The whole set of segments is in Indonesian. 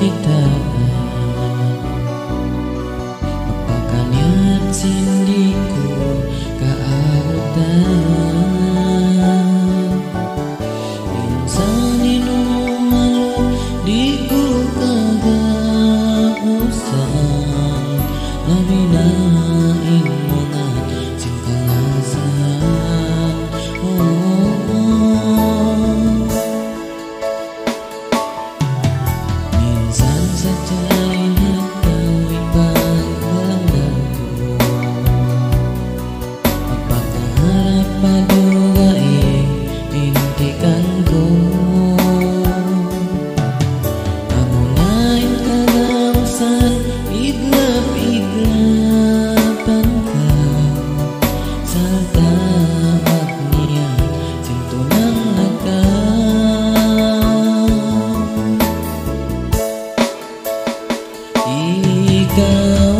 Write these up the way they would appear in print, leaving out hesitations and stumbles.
kita. Apakah niat sindiku keautan insan inu malu diku kagak usah labina inmongan singkalasan. Insan sajainya tawi panggalangku. Apakah harap paduga intikanku amunain kagausan iglap-iglapan ka sarta agnian sintunang ikaw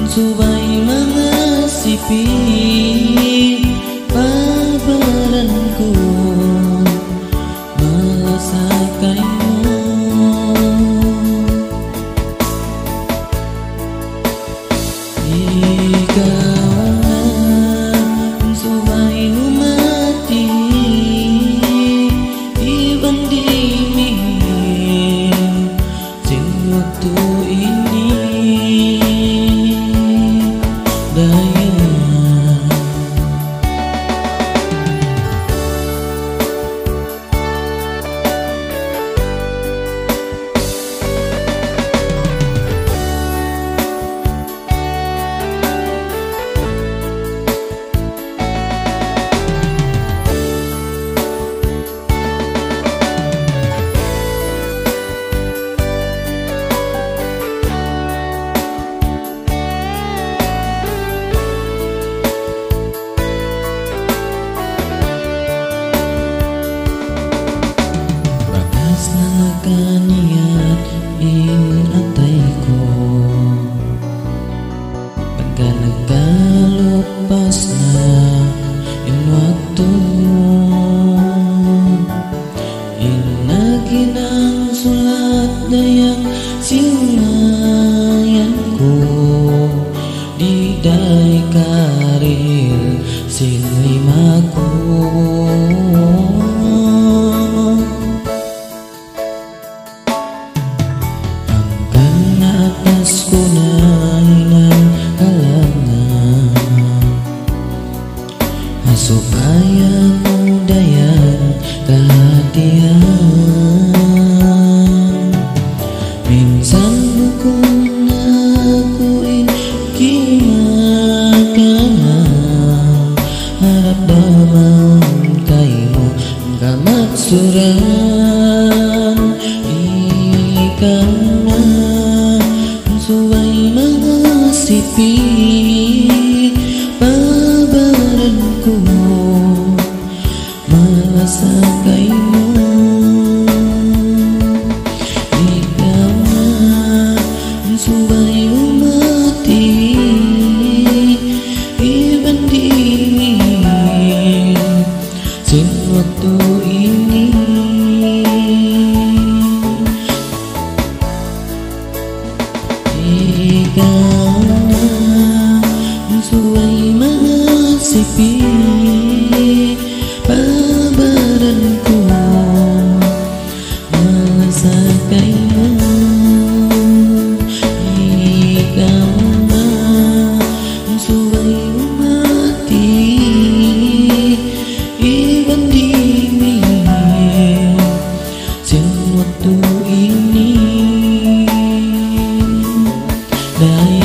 subay mangasipi pabaranku malasakay mo. Ikaw na subay humati ibandingin sing waktu ini daya. Nakaniat in atay ko pagka nagkalupas na in waktu inaginang sulat dayang simayan ko di day karir sinlima ko. Atas ko na ng kalangan supaya mudayan kehatian. Minsan bukong nakuin kimakanan harap damang kaymo kamaksuran. Ikaw na subay mangasipi pabaranku malasakay mo. Ikaw na subay umati ibandingin sin waktu ini ikaw na suway mangasipi pabaranku malasakay mo. Ikaw na suway umati ibandingin sin waktu ini daya.